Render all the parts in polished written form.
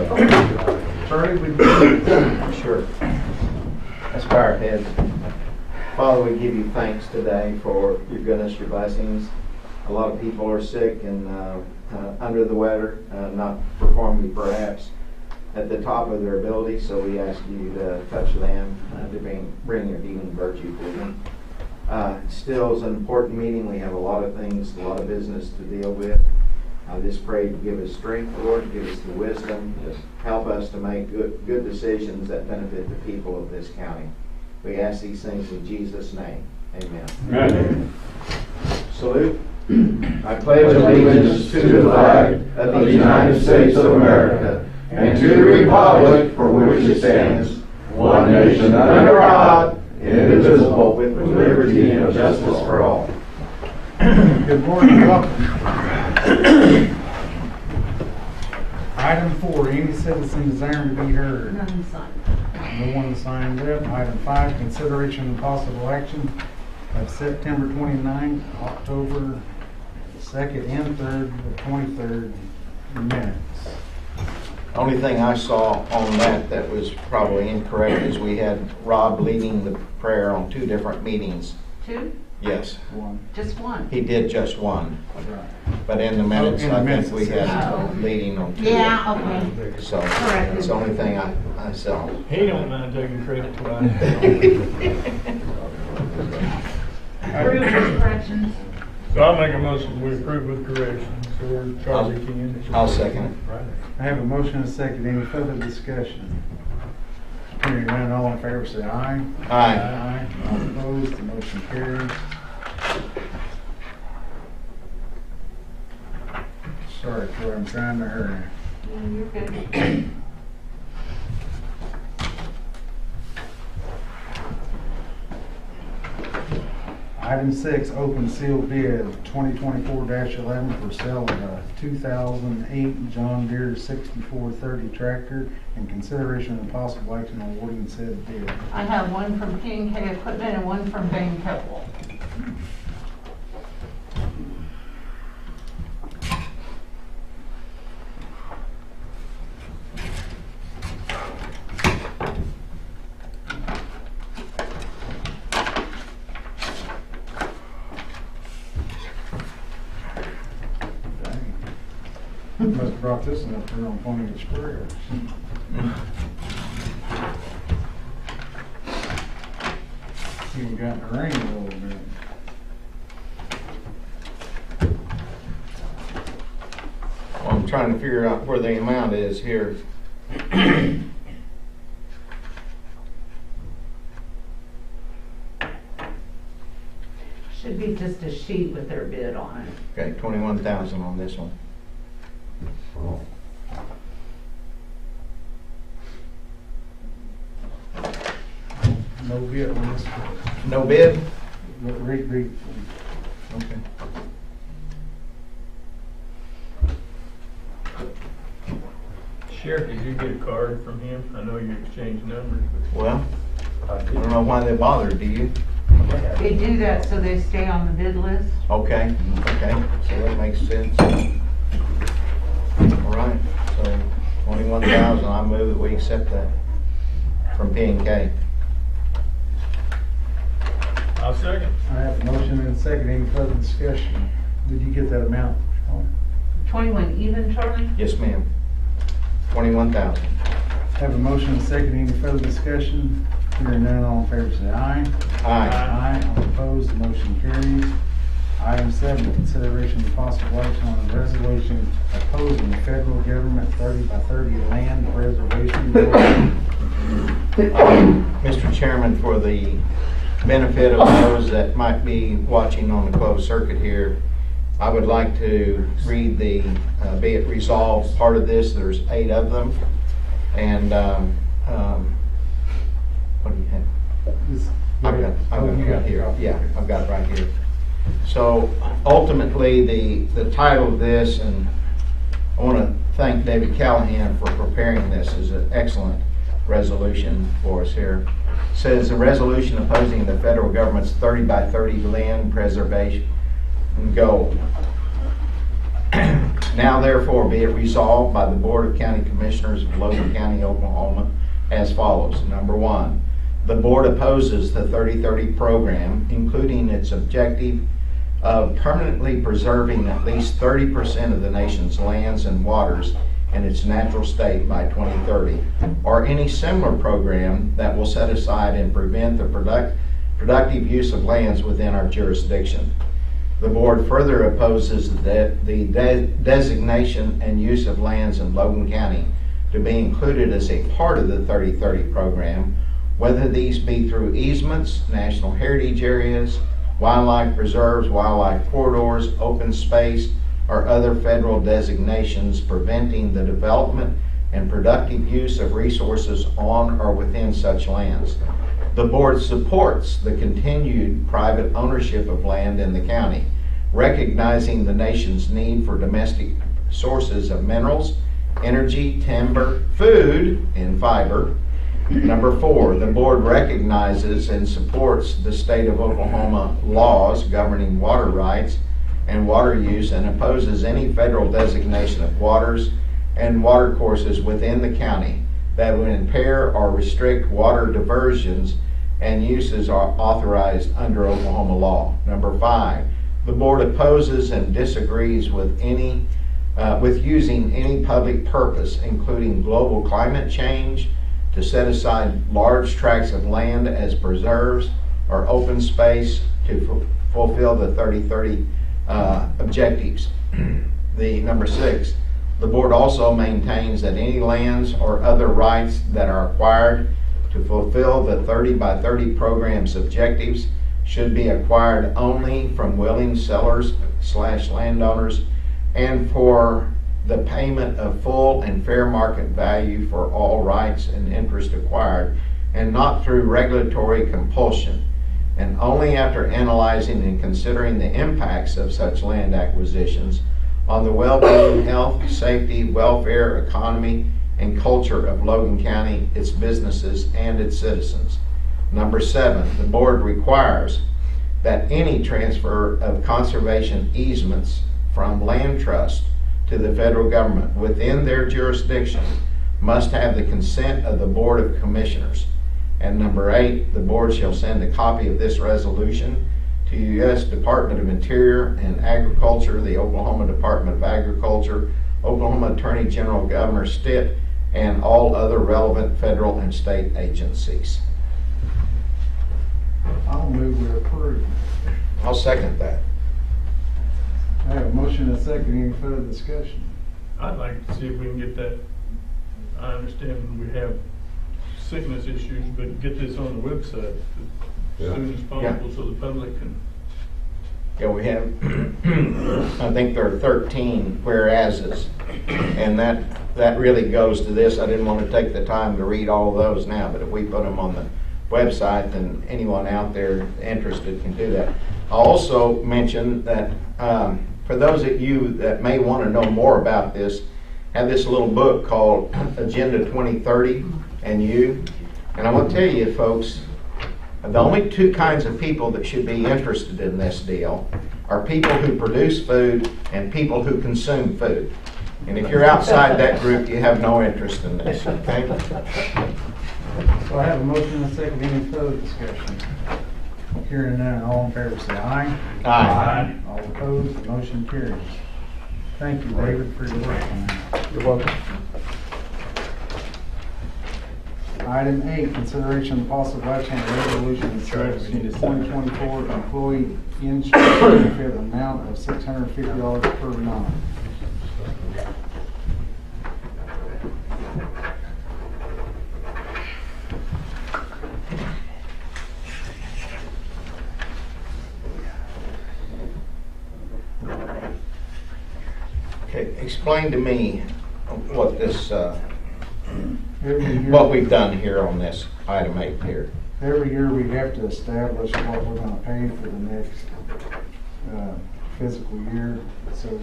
Charlie, would you? Sure. Let's bow our heads. Father, we give you thanks today for your goodness, your blessings. A lot of people are sick and under the weather, not performing perhaps at the top of their ability, so we ask you to touch them, to bring your healing virtue to them. Still is an important meeting. We have a lot of things, a lot of business to deal with. I just pray to give us strength, Lord, give us the wisdom, just help us to make good decisions that benefit the people of this county. We ask these things in Jesus' name. Amen. Amen. Salute. I pledge allegiance to the flag of the United States of America and to the republic for which it stands, one nation under God, indivisible, with liberty and justice for all. Good morning, welcome. Item 4, any citizen desiring to be heard. None signed. No one signed up. Item 5, consideration and possible action of September 29th, October 2nd and 3rd, the 23rd minutes. Only thing I saw on that was probably incorrect is we had Rob leading the prayer on 2 different meetings. 2? Yes, Just one? he did just one. Right. But in the minutes, in the I minutes think we it says- had leading on 2. Yeah, okay. So Correct. that's the only thing I saw. He don't mind taking credit for that. Approve with corrections. So I'll make a motion, we approve with corrections, or Charlie can. I'll second it. I have a motion and a second. Any further discussion? Hearing none, all in favor say aye. Aye. Aye. All opposed, the motion carries. Sorry, Troy, I'm trying to hurry. You're good. Item 6, open sealed bid 2024-11 for sale of a 2008 John Deere 6430 tractor and consideration and possible action on awarding said bid. I have one from P&K Equipment and one from Bain Keppel. Must have brought this one up here on Pony Express. Even got in the rain a little bit. Well, I'm trying to figure out where the amount is here. Should be just a sheet with their bid on it. Okay, 21,000 on this one. No bid on this one. No bid? Read. Okay. Sheriff, did you get a card from him? I know you exchanged numbers, Well, I don't know why they bothered, do you? They do that so they stay on the bid list. Okay, so that makes sense. All right, so 21,000, I move that we accept that from P&K. I'll second. I have a motion and a second. Any further discussion? Did you get that amount? 21 even, Charlie? Yes, ma'am. 21,000. Have a motion and a second. Any further discussion? Hearing none, all in favor say aye. Aye. Aye. All opposed, the motion carries. Item 7, consideration of possible action on a resolution opposing the federal government 30x30 land preservation bill. Mr. Chairman, for the benefit of those that might be watching on the closed circuit here, I would like to read the be it resolved part of this. There's 8 of them. And what do you have? I've got it right here. Yeah, I've got it right here. So ultimately, the title of this, and I want to thank David Callahan for preparing this, is an excellent resolution for us here. It says a resolution opposing the federal government's 30x30 land preservation goal. Now therefore be it resolved by the Board of County Commissioners of Logan County, Oklahoma as follows. Number one, the board opposes the 3030 program, including its objective of permanently preserving at least 30% of the nation's lands and waters in its natural state by 2030, or any similar program that will set aside and prevent the productive use of lands within our jurisdiction. The board further opposes the designation and use of lands in Logan County to be included as a part of the 3030 program, whether these be through easements, national heritage areas, wildlife preserves, wildlife corridors, open space, or other federal designations preventing the development and productive use of resources on or within such lands. The board supports the continued private ownership of land in the county, recognizing the nation's need for domestic sources of minerals, energy, timber, food, and fiber. Number four, the board recognizes and supports the state of Oklahoma laws governing water rights and water use and opposes any federal designation of waters and water courses within the county that would impair or restrict water diversions and uses are authorized under Oklahoma law. Number five, the board opposes and disagrees with using any public purpose, including global climate change, to set aside large tracts of land as preserves or open space to fulfill the 3030 objectives. Number six, the board also maintains that any lands or other rights that are acquired to fulfill the 30 by 30 program's objectives should be acquired only from willing sellers / landowners and for the payment of full and fair market value for all rights and interest acquired, and not through regulatory compulsion, and only after analyzing and considering the impacts of such land acquisitions on the well-being, health, safety, welfare, economy, and culture of Logan County, its businesses, and its citizens. Number seven, the board requires that any transfer of conservation easements from land trust to the federal government within their jurisdiction must have the consent of the Board of Commissioners. And number eight, the board shall send a copy of this resolution to U.S. Department of Interior and Agriculture, the Oklahoma Department of Agriculture, Oklahoma Attorney General Governor Stitt, and all other relevant federal and state agencies. I'll move we approve. I'll second that. I have a motion and a second. Any further discussion? I'd like to see if we can get that. I understand we have sickness issues, but get this on the website as soon as possible so the public can. Yeah, we have, I think there are 13 whereases, and that really goes to this. I didn't want to take the time to read all of those now, but if we put them on the website, then anyone out there interested can do that. I'll also mention that for those of you that may want to know more about this, have this little book called Agenda 2030 and You. And I want to tell you, folks, the only two kinds of people that should be interested in this deal are people who produce food and people who consume food. And if you're outside that group, you have no interest in this, okay? So I have a motion and a second. Any further discussion? Hearing none, all in favor say aye. Aye. All opposed, the motion carries. Thank you, David, for your work on that. You're welcome. Item 8, consideration of possible action on resolution establishing the 2024 employee insurance benefit amount of $650 per month. Okay, explain to me what this, Every year, what we've done here on this item 8 here. every year we have to establish what we're going to pay for the next fiscal year. So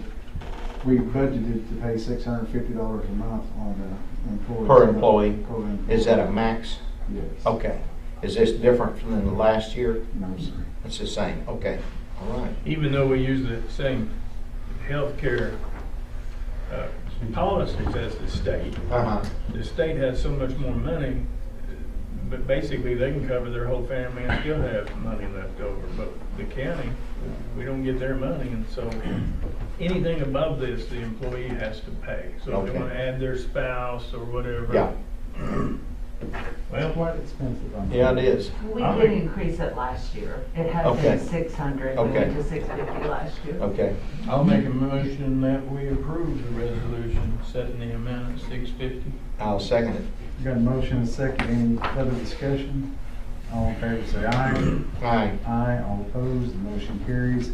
we budgeted to pay $650 a month on the employee. Per employee? Per employee. Is that a max? Yes. Okay. Is this different from the last year? No, sir. It's the same. Okay. All right. Even though we use the same healthcare policies as the state. Uh-huh. The state has so much more money, but basically they can cover their whole family and still have money left over. But the county, we don't get their money, and so anything above this, the employee has to pay. So if they Okay. want to add their spouse or whatever. Yeah. Well, Quite expensive. Yeah, it is. We I did think- increase it last year. It had Okay. been 600, we Okay. went to 650 last year. Okay. I'll make a motion that we approve the resolution setting the amount at $650. I'll second it. Got a motion and a second. Any further discussion? All in favor say aye. Aye. Aye. All opposed, the motion carries.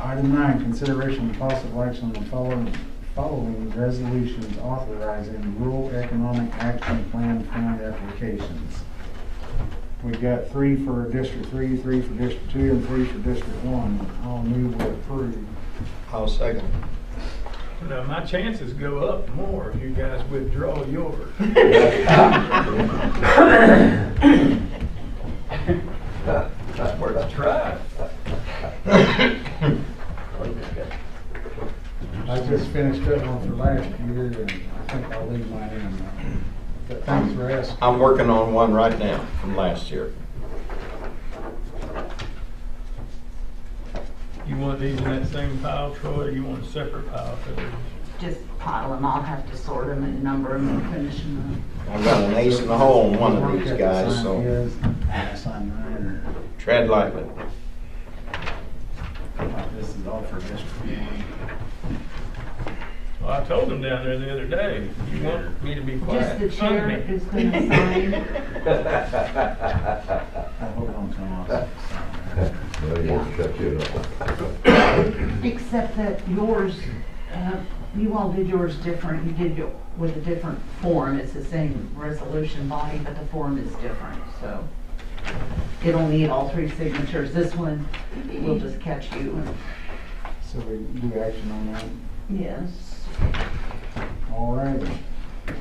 Item 9, consideration of possible action on the following resolutions authorizing rural economic action plan fund applications. We've got 3 for District 3, 3 for District 2, and 3 for District 1. I'll move to approve. I'll second. Now, my chances go up more if you guys withdraw yours. That's worth a try. I just finished up one for last year, and I think I'll leave mine in now. But thanks for asking. I'm working on one right now from last year. You want these in that same pile, Troy, or you want a separate pile for these? Just pile them, I'll have to sort them and number them and finish them I've got an ace in the hole in one of these Work guys, sign so his, sign mine, tread lightly. or this is all for District 1. Well, I told them down there the other day, you want me to be up. quiet. Just the fund chair me. is going to sign. Hold on to them. Well, you want to shut you up. Except that yours, you all did yours different. You did it with a different form. It's the same resolution body, but the form is different, so. It'll need all 3 signatures. This one, we'll just catch you. So we do action on that. Yes. All righty.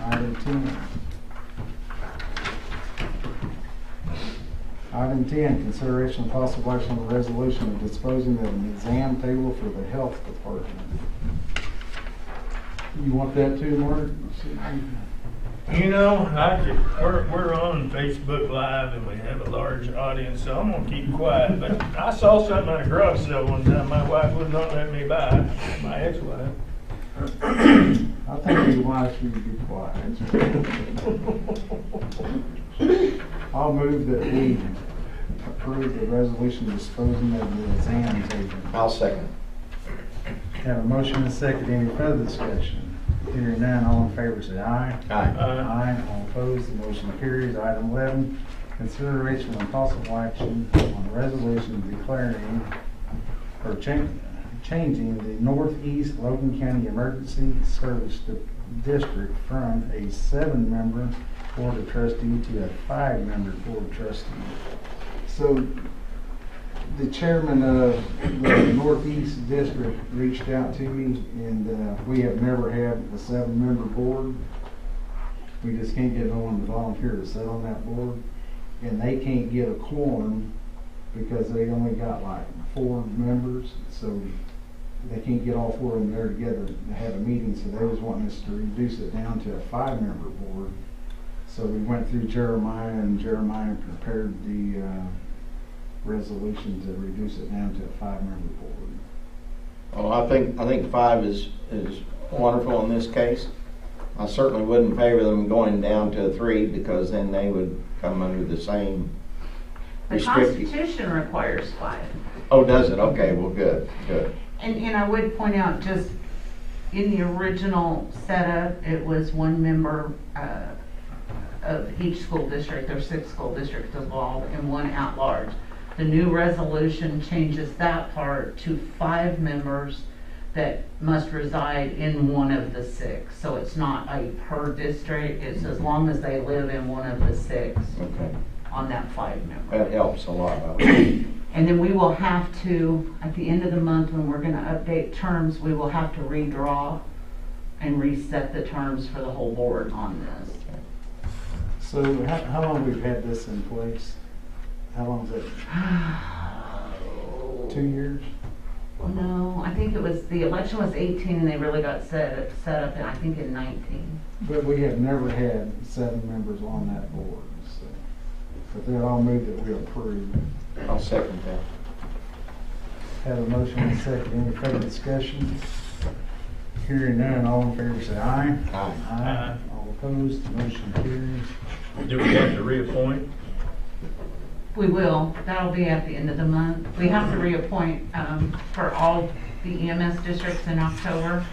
Item 10. Item 10, consideration of possible action on the resolution of disposing of an exam table for the health department. You want that too, Mark? You know, we're on Facebook Live and we have a large audience, so I'm gonna keep quiet. But I saw something at a garage sale one time. My wife would not let me buy it. My ex-wife. I think it'd be wise for you to be quiet. I'll move that we approve the resolution disposing of the exam table. I'll second. Have a motion and a second. Any further discussion? Hearing none, all in favor say aye. Aye. Aye. All opposed, the motion carries. Item 11, consideration of possible action on a resolution declaring or changing the Northeast Logan County Emergency Service District from a 7-member board of trustee to a 5-member board of trustee. So the chairman of the Northeast District reached out to me, and we have never had a 7-member board. We just can't get no one to volunteer to sit on that board, and they can't get a quorum because they only got like 4 members, so they can't get all 4 of them there together to have a meeting, so they was wanting us to reduce it down to a 5-member board. So we went through Jeremiah, and Jeremiah prepared the resolution to reduce it down to a 5-member board. Well, I think 5 is wonderful in this case. I certainly wouldn't favor them going down to a 3 because then they would come under the same The restrictive. Constitution requires 5. Oh, does it? Okay, well, good. And I would point out, just in the original setup, it was 1 member of each school district. There's 6 school districts involved and 1 at large. The new resolution changes that part to 5 members that must reside in one of the 6. So it's not a per district, it's as long as they live in one of the 6 Okay. on that 5-member. That helps a lot. And then we will have to, at the end of the month, when we're gonna update terms, we will have to redraw and reset the terms for the whole board on this. So how long we've had this in place? How long is it? 2 years? No, I think it was, the election was 18 and they really got set up in, I think in 19. But we have never had 7 members on that board, so. But they're all moved that we approve. I'll second that. Have a motion and a second. Any further discussion? Hearing none, all in favor say aye. Aye. Aye. All opposed, motion carries. Do we have to reappoint? We will, that'll be at the end of the month. We have to reappoint for all the EMS districts in October.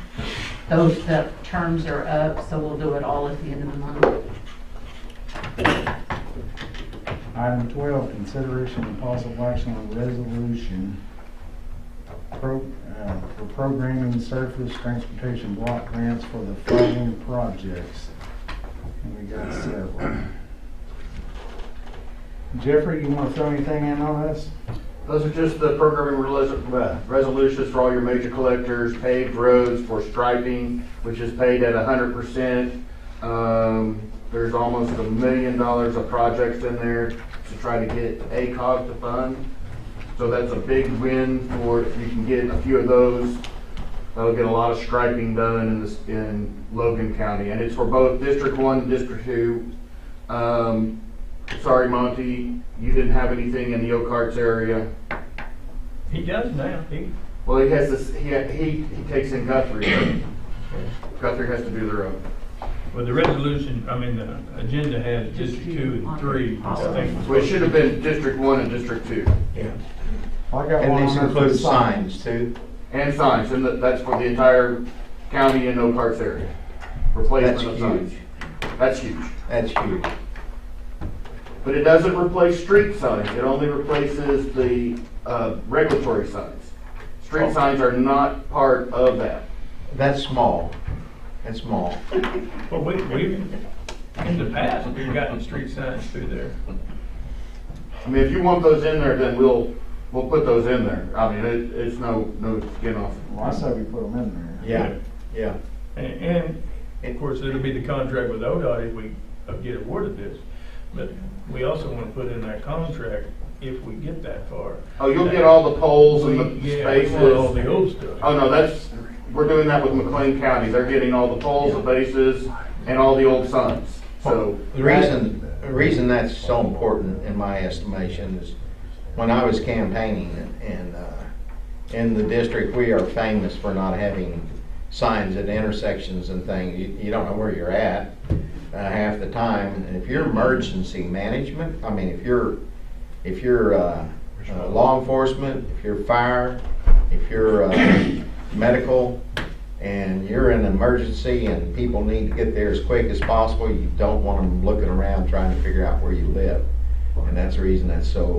Those terms are up, so we'll do it all at the end of the month. Item 12, consideration and possible action on resolution for programming surface transportation block grants for the following projects. And we got several. Jeffrey, you want to throw anything in on this? Those are just the programming resolutions for all your major collectors, paved roads for striping, which is paid at 100%. There's almost $1 million of projects in there to try to get ACOG to fund. So that's a big win for, if you can get a few of those, that'll get a lot of striping done in Logan County. And it's for both District 1 and District 2. Sorry, Monty, you didn't have anything in the Oak Hearts area. He does now. Well, he has this. He takes in Guthrie. Guthrie has to do their own. Well, the resolution, I mean, the agenda has District 2 and 3. I think. So it should have been District 1 and District 2. Yeah. I got one And on these there for include the signs too? And signs, and that's for the entire county and Oak Hearts area. Replacement That's of signs. huge. That's huge. That's huge. But it doesn't replace street signs. It only replaces the regulatory signs. Street signs are not part of that. That's small. That's small. Well, we've, in the past, we've gotten street signs through there. I mean, if you want those in there, then we'll put those in there. I mean, it's no skin off. Well, I say we put them in there. Yeah. And of course, it'll be the contract with ODOT if we get awarded this. But we also want to put in that contract if we get that far. Oh, you'll get all the poles and the Yeah, spaces. we want all the old stuff. Oh, no, we're doing that with McLean County. They're getting all the poles, the bases, and all the old signs. So The reason that's so important in my estimation is when I was campaigning and in the district, we are famous for not having signs at intersections and things. You don't know where you're at half the time. And if you're emergency management, I mean, if you're law enforcement, if you're fire, if you're medical, and you're in an emergency and people need to get there as quick as possible, you don't want them looking around trying to figure out where you live. And that's the reason that's so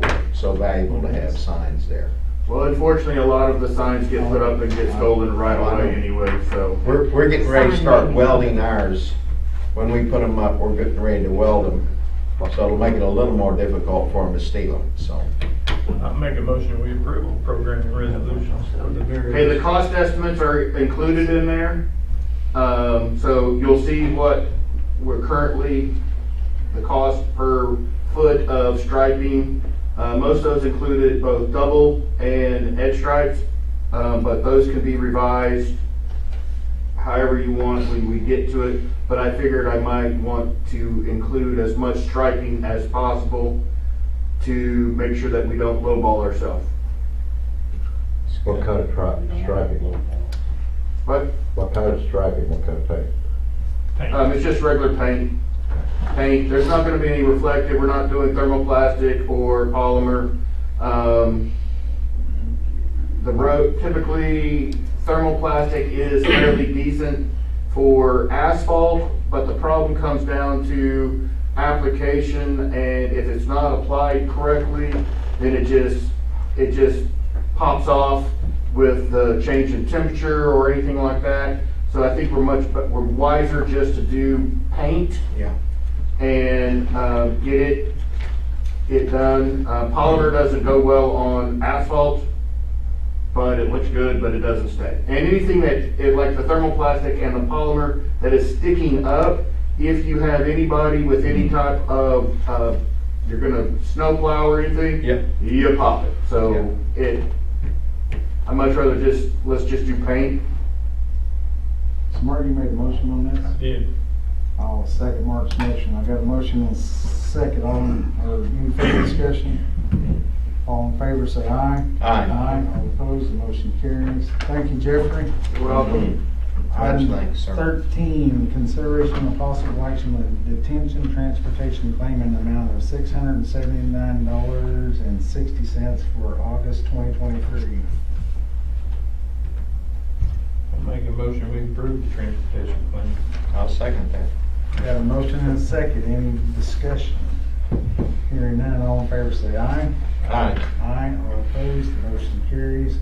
valuable to have signs there. well, unfortunately, a lot of the signs get put up and get stolen right away anyway, so. We're getting ready to start welding ours. When we put them up, we're getting ready to weld them. So it'll make it a little more difficult for them to steal them, so. I'll make a motion, we approve programming resolutions. Okay, the cost estimates are included in there. So you'll see what we're currently, the cost per foot of striping. Most of those included both double and edge stripes, but those can be revised however you want when we get to it. But I figured I might want to include as much striping as possible to make sure that we don't lowball ourselves. What kind of striping? But What kind of striping, what kind of paint? it's just regular paint. There's not going to be any reflective. We're not doing thermoplastic or polymer. The road, typically thermoplastic is fairly decent for asphalt, but the problem comes down to application, and if it's not applied correctly, then it just pops off with the change in temperature or anything like that. So I think we're wiser just to do paint. Yeah. And get it done. Polymer doesn't go well on asphalt, but it looks good, but it doesn't stay. And anything like the thermoplastic and the polymer that is sticking up, if you have anybody with any type of, you're gonna snowplow or anything, Yep. you pop it. So I'd much rather let's just do paint. So Mark, you made a motion on this? Did, I'll second Mark's motion. I got a motion and second or any further discussion? All in favor, say aye. Aye. Aye. All opposed, the motion carries. Thank you, Jeffrey. You're welcome. Much Item thanks, sir. 13, consideration of possible action with detention transportation claim in the amount of $679.60 for August 2023. I'll make a motion, we approve the transportation claim. I'll second that. Got a motion and a second. Any discussion? Hearing none, all in favor say aye. Aye. Aye. All opposed, the motion carries.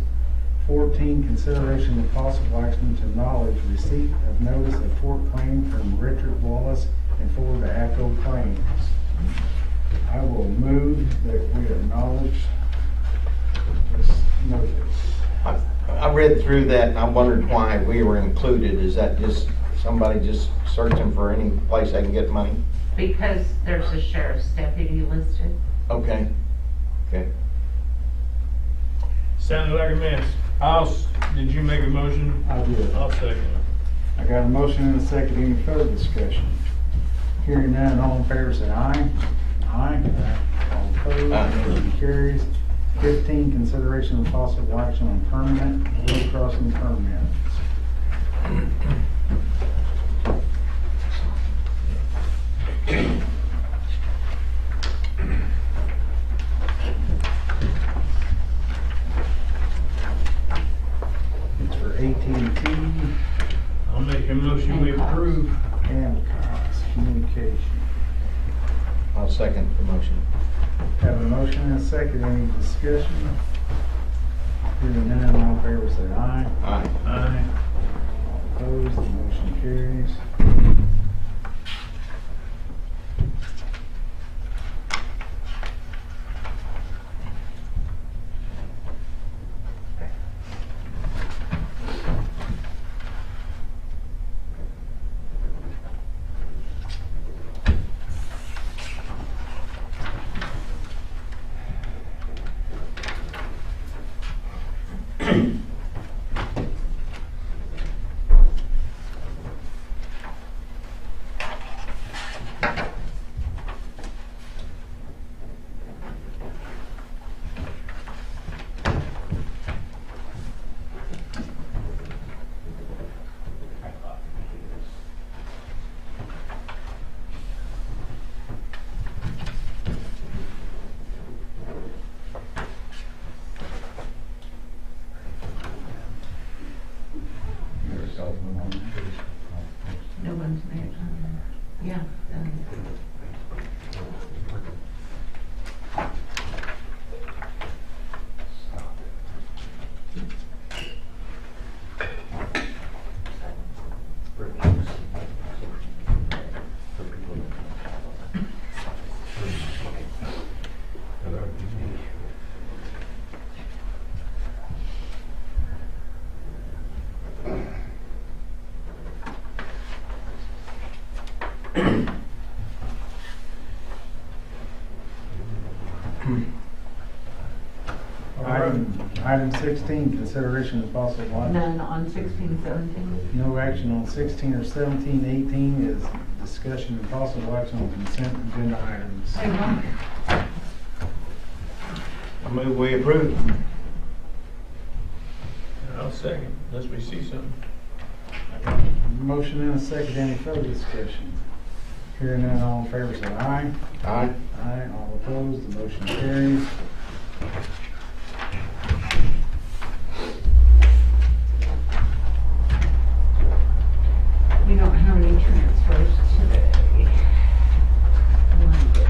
14, consideration of possible action to acknowledge receipt of notice of tort claim from Richard Wallace and forward to ACO Claims. I will move that we acknowledge this notice. I read through that and I wondered why we were included. Is that just somebody just searching for any place they can get money? Because there's a sheriff's deputy listed. Okay. Okay. Sounded like a mess. Did you make a motion? I did. I'll second it. I got a motion and a second. Any further discussion? Hearing none, all in favor say aye. Aye. All opposed, Aye. motion carries. 15, consideration of possible action on permanent road crossing permits. It's for AT&T I'll make a motion, we approve. and Cox Communication. I'll second the motion. Have a motion and a second. Any discussion? Hearing none, all in favor say aye. Aye. Aye. All opposed, the motion carries. No one's made. Yeah. Item 16, consideration of possible action. None on 16, 17. No action on 16 or 17. 18 is discussion and possible action on consent agenda items. Hey, Mark. I move we approve. I'll second, unless we see something. Motion and a second. Any further discussion? Hearing none, all in favor say aye. Aye. Aye. All opposed, the motion carries. We don't have any transfers today. My goodness.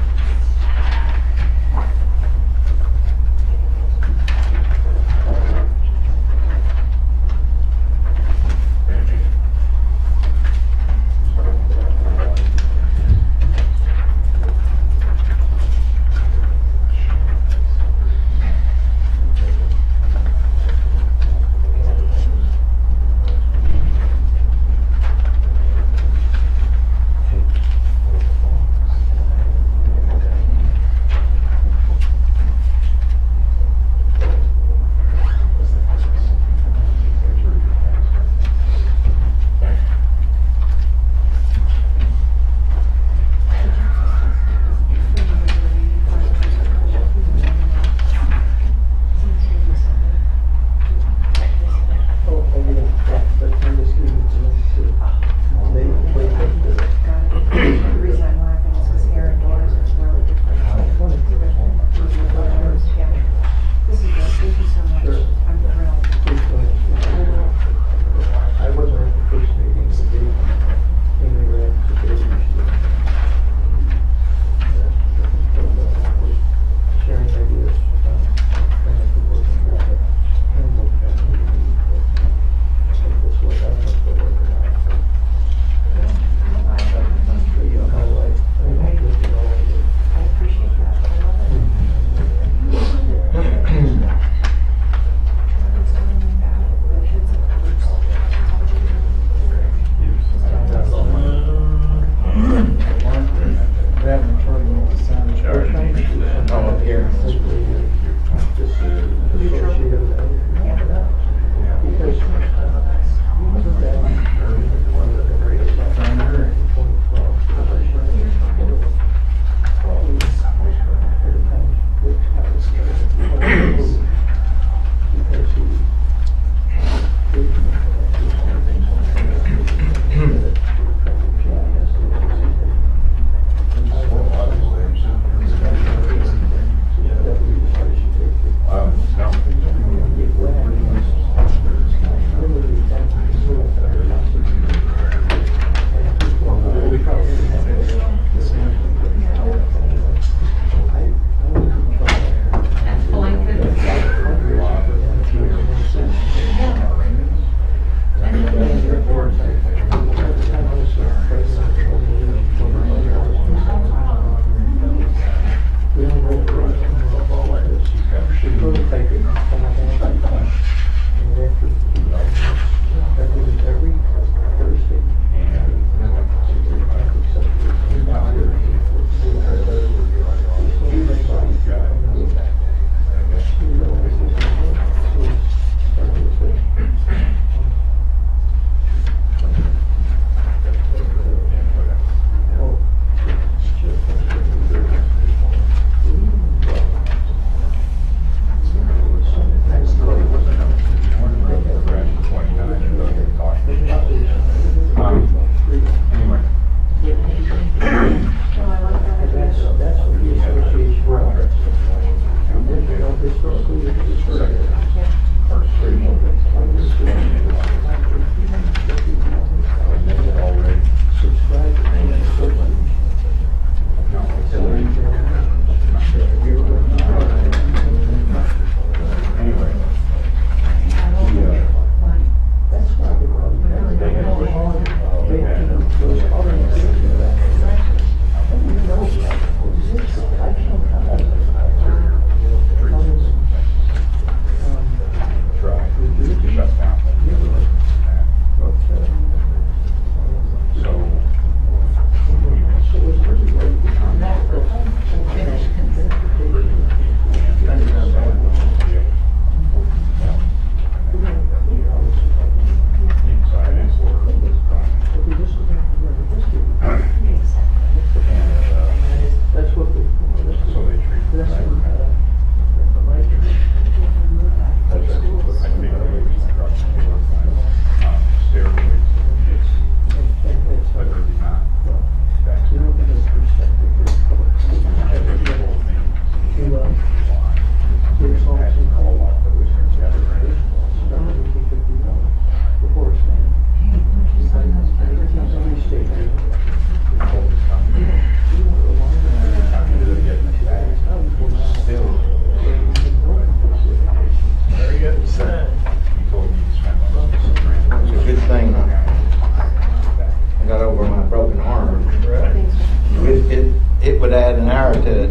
add an hour to it.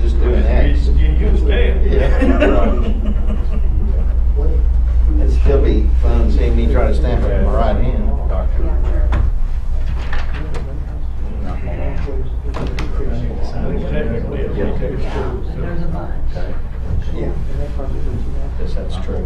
Just doing that. You stay. It'd still be fun seeing me try to stamp it with my right hand. Technically, it's There's a bunch. Yeah. Yes, that's true.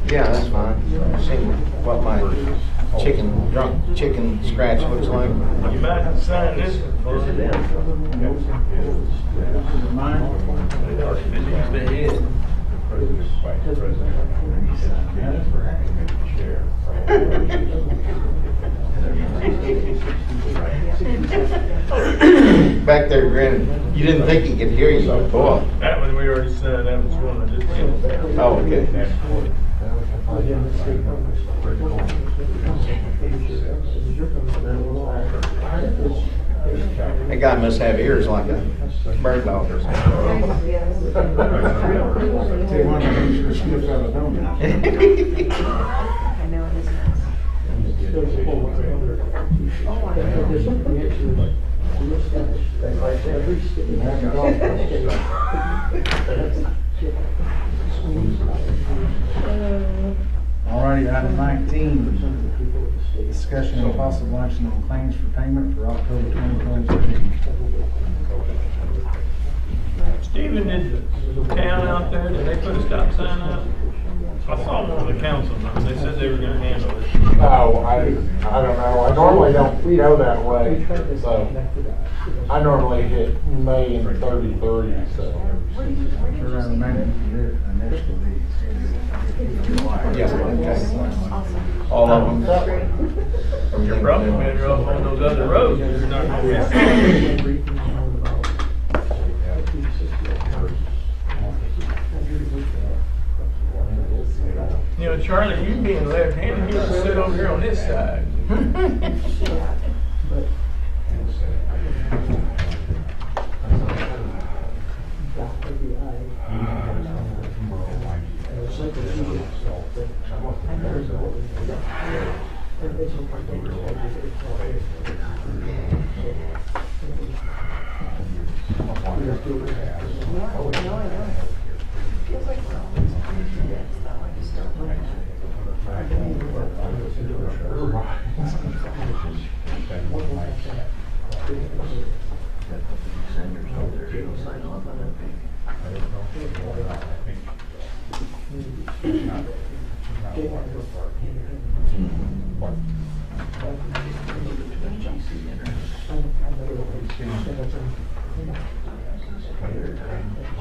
Yeah, that's fine. See what my drunk chicken scratch looks like. You might have to sign this one. This is mine. This is the head. Back there grinning. You didn't think he could hear you, boy. That one we already signed, that was one I just did. Oh, okay. That guy must have ears like a bird dog or something. Tell you one, make sure Smith got a donut. I know it is nice. American Golf Alrighty, item 19, discussion and possible action on claims for payment for October 2023. Stephen, did the town out there, did they put a stop sign up? I saw one of the council members, they said they were gonna handle it. Oh, I don't know. I normally don't go that way, so I normally hit May and 33, so. Turn around the man initial these. Yeah, okay. All of them. You're probably better off on those other roads, if you're not gonna miss. You know, Charlie, you being left-handed, you should sit over here on this side.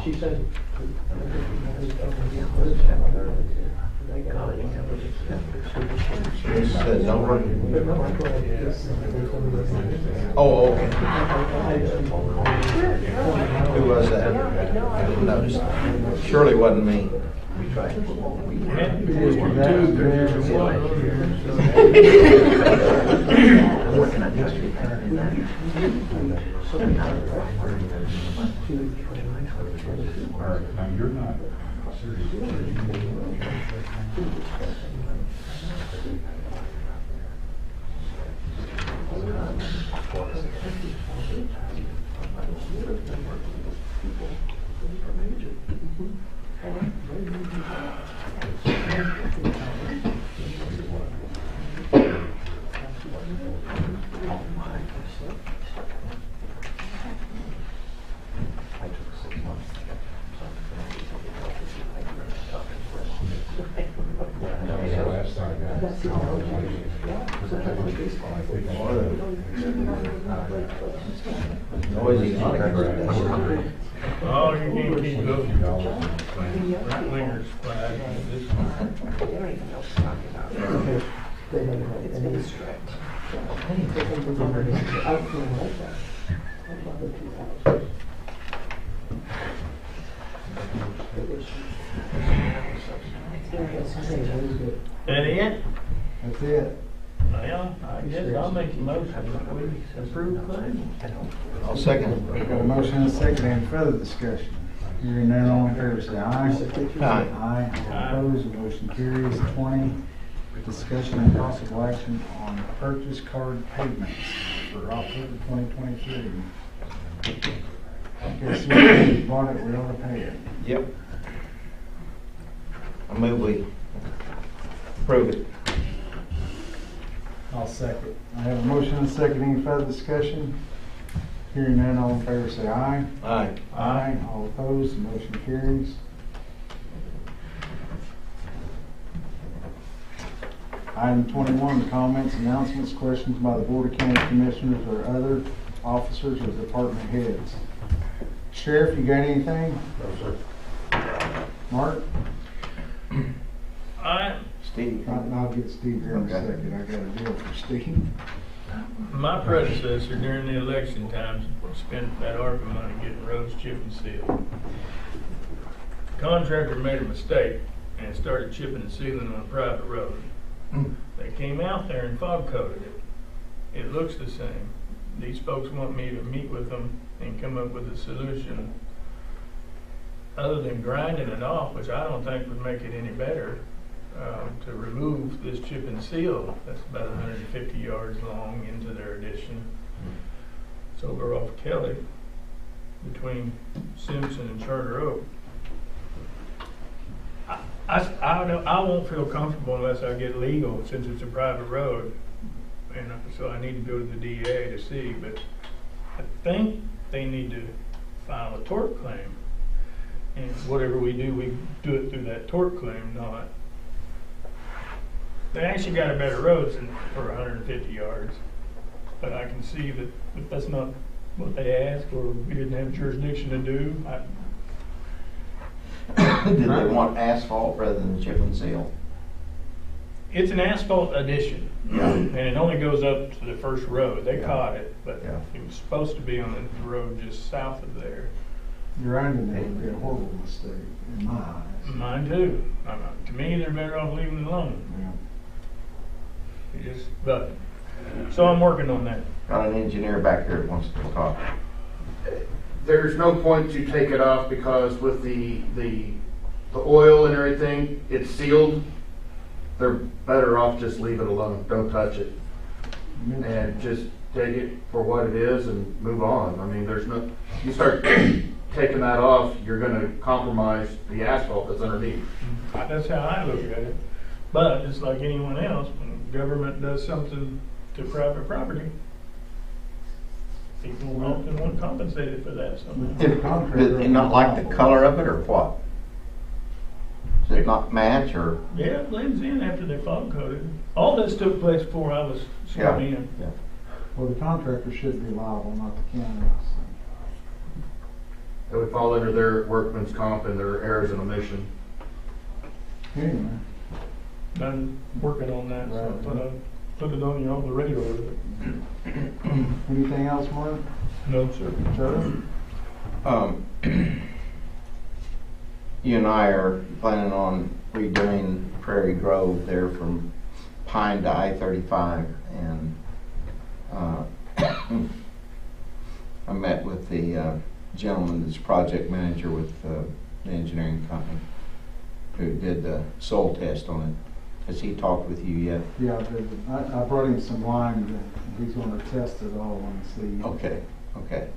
She said. This says over. Oh, okay. Who was that? I didn't notice. Surely wasn't me. Now, you're not serious. Noisy. Oh, you can't keep those right wingers flying this one. It's been strict. That it? That's it. Well, I guess I'll make the motion that we approve claims. I'll second Got a motion and a second, any further discussion? Hearing none, all in favor say aye. it. Aye. All opposed, the motion carries. 20, discussion and possible action on purchase card payments for October 2023. Okay, so we bought it, we ought to pay it. Yep. I move we approve it. I'll second. I have a motion and a second, any further discussion? Hearing none, all in favor say aye. Aye. Aye. All opposed, the motion carries. Item 21, comments, announcements, questions by the Board of County Commissioners or other officers or department heads. Sheriff, you got anything? No, sir. Mark? Steve. I'll get Steve here in a Okay. second. I got a deal for Steve. My predecessor during the election times spent that ARPA money getting roads chipped and sealed. Contractor made a mistake and started chipping and sealing on a private road. They came out there and fog coated it. It looks the same. These folks want me to meet with them and come up with a solution other than grinding it off, which I don't think would make it any better, to remove this chip and seal that's about 150 yards long into their addition. It's over off Kelly between Simpson and Charter Oak. I won't feel comfortable unless I get legal, since it's a private road, and so I need to go to the DA to see, but I think they need to file a tort claim. And whatever we do it through that tort claim, not. They actually got a better roads for 150 yards, but I can see that if that's not what they asked or we didn't have jurisdiction to do, Did they want asphalt rather than chip and seal? it's an asphalt addition. Yeah. And it only goes up to the first road. They Yeah. caught it, but Yeah. it was supposed to be on the road just south of there. Grinding it would be a horrible mistake in my eyes. Mine too. To me, they're better off leaving it alone. Yeah. So I'm working on that. Got an engineer back here that wants to talk. There's no point to take it off because with the oil and everything, it's sealed. They're better off just leave it alone. Don't touch it. And just take it for what it is and move on. I mean, there's no, you start taking that off, you're gonna compromise the asphalt that's underneath. That's how I look at it. But it's like anyone else, when government does something to private property, people often want compensated for that somehow. Did they not like the color of it or what? Does it not match or? Yeah, it blends in after they fog coated. All this took place before I was sworn in. Yeah. Well, the contractor should be liable, not the county. It would fall under their workman's comp and their errors and omission. So, anyway, I'm working on that, so I Right. thought I'd put it on the radar. anything else, Mark? No, sir. Joe? You and I are planning on redoing Prairie Grove there from Pine to I-35, and I met with the gentleman that's project manager with the engineering company who did the soil test on it. Has he talked with you yet? Yeah, I brought him some lime, that he's gonna test it all and see. Okay, okay.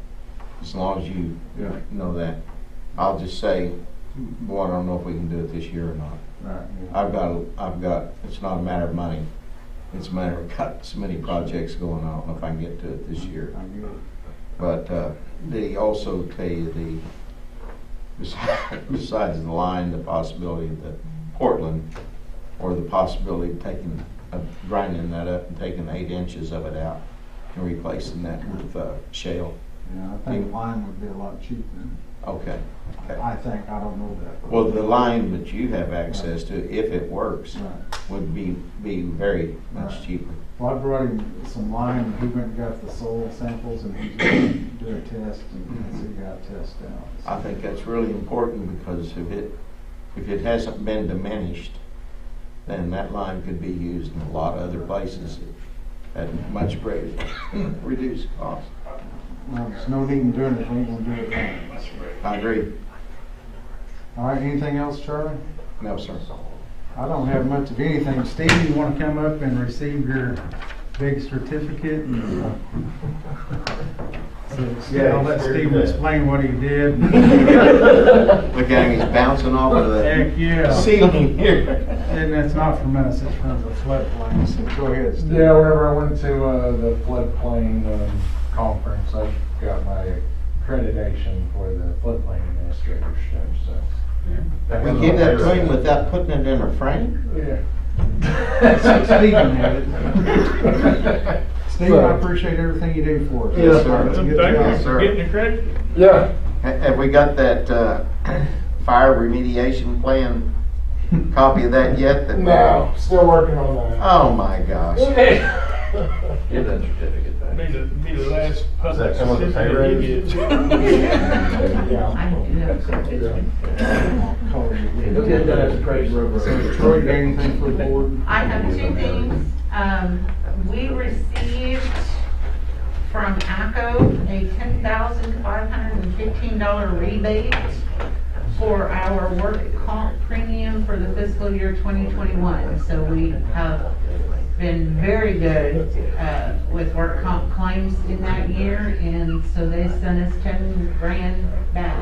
As long as you Yeah. know that. I'll just say, boy, I don't know if we can do it this year or not. Right, yeah. I've got, it's not a matter of money. It's a matter of got so many projects going on. I don't know if I can get to it this year. I get it. But did he also tell you besides the line, the possibility that Portland, or the possibility of taking, grinding that up and taking 8 inches of it out and replacing that with shale? Yeah, I think lime would be a lot cheaper. Okay. Okay. I think, I don't know that. Well, the line that you have access to, if it works, Right. would be very much Right. cheaper. Well, I brought him some lime, and he went and got the soil samples, and he's gonna do a test, and see how it tests out. I think that's really important because if it hasn't been diminished, then that line could be used in a lot of other places at much greater reduced cost. Well, there's no need in doing it if we ain't gonna do it right. I agree. All right, anything else, Charlie? No, sir. I don't have much of anything. Steve, you want to come up and receive your big certificate? Yeah, I'll let Steve explain what he did. Look at him, he's bouncing off of the Heck, yeah. ceiling here. And it's not from us, it's from the floodplain, so go ahead, Steve. Yeah, whenever I went to the floodplain conference, I got my accreditation for the floodplain administratorship, so. We give that to him without putting it in a frame? Yeah. Stephen had it. Steve, I appreciate everything you do for us. Yes, sir. It's a Thank good you job. sir. for getting the credit. Yeah. Have we got that fire remediation plan copy of that yet? No, still working on that. Oh, my gosh. Give that certificate back. Be the last public Does that come with the pay certificate you raise? get. Yeah. I do have some. So Troy, got anything for the board? I have two things. We received from ACO a $10,515 rebate for our work comp premium for the fiscal year 2021. So we have been very good with work comp claims in that year, and so they sent us 10 grand back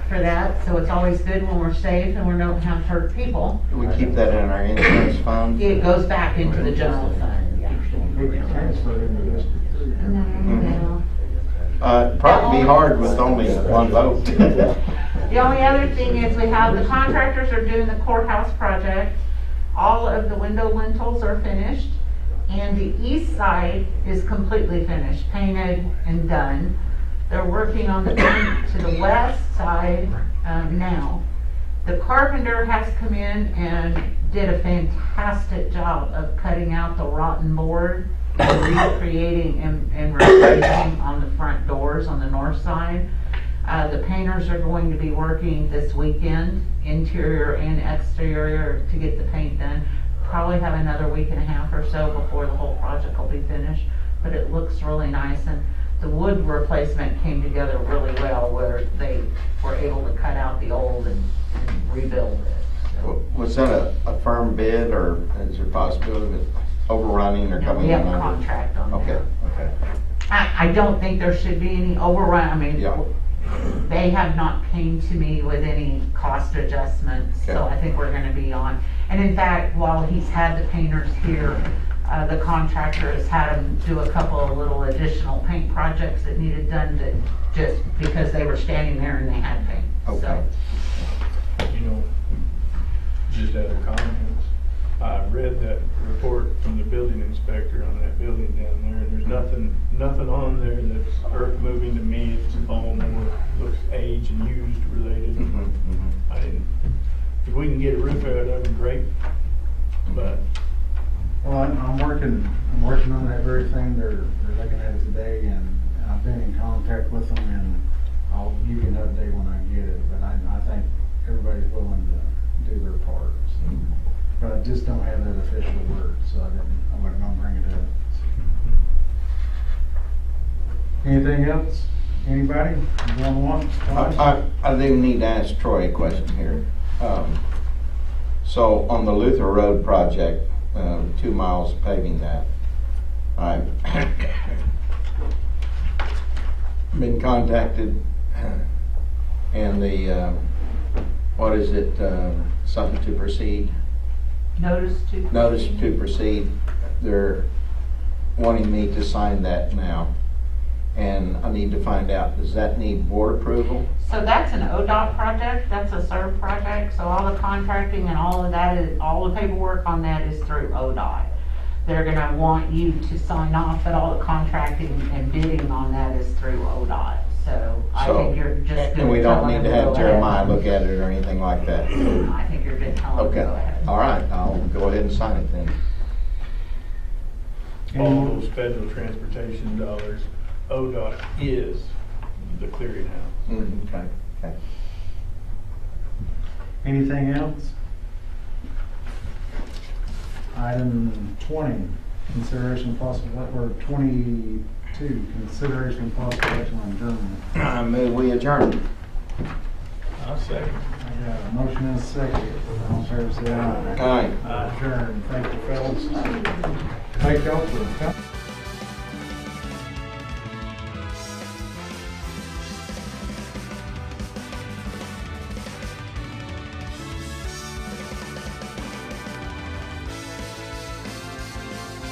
for that. So it's always good when we're safe and we don't have hurt people. We keep that in our insurance fund? It goes back into the general fund, yeah. We can transfer it into this. No. Probably be hard with only one vote. The only other thing is we have, the contractors are doing the courthouse project. All of the window lintels are finished, and the east side is completely finished, painted and done. They're working on the paint to the west side now. The carpenter has come in and did a fantastic job of cutting out the rotten board, recreating and replacing on the front doors on the north side. The painters are going to be working this weekend, interior and exterior, to get the paint done. Probably have another week and a half or so before the whole project will be finished, but it looks really nice. And the wood replacement came together really well, where they were able to cut out the old and rebuild it. So, Was that a firm bid, or is there a possibility of overrunning or coming we in have a under? contract on that. Okay, okay. I don't think there should be any overrun. I mean, Yeah. they have not came to me with any cost adjustments, so Okay. I think we're gonna be on. And in fact, while he's had the painters here, the contractor has had them do a couple of little additional paint projects that needed done, that just because they were standing there and they had paint. Okay. So, You know, just other comments. I read that report from the building inspector on that building down there, and there's nothing on there that's earth moving to me. It's all more looks age and used related. Mhm, mhm. I didn't, if we can get a roof out, that'd be great, but Well, I'm working on that very thing. They're looking at it today, and I've been in contact with them, and I'll give you an update when I get it. But I think everybody's willing to do their part. So. But I just don't have that official word, so I wasn't gonna bring it up. Anything else? Anybody? Going once? Twice? I do need to ask Troy a question here. So on the Luther Road project, 2 miles paving that, I've been contacted, and the, what is it, something to proceed? notice To proceed, they're wanting me to sign that now. And I need to find out, does that need board approval? So that's an ODOT project, that's a CERB project, so all the contracting and all of that is, all the paperwork on that is through ODOT. They're gonna want you to sign off, but all the contracting and bidding on that is through ODOT. So I think you're just And we gonna tell don't them need to to have go Jeremiah ahead. look at it or anything like that? I think you're good telling them to Okay, go ahead. all right, I'll go ahead and sign it then. all those federal transportation dollars, ODOT is the clearinghouse. Okay, okay. Anything else? Item 20, consideration possible, or 22, consideration of possible action on adjournment. I move we adjourn. I'll second. I got a motion and a second. All in favor, say aye. Aye. Adjourn. Thank you, fellas. Thank y'all for coming.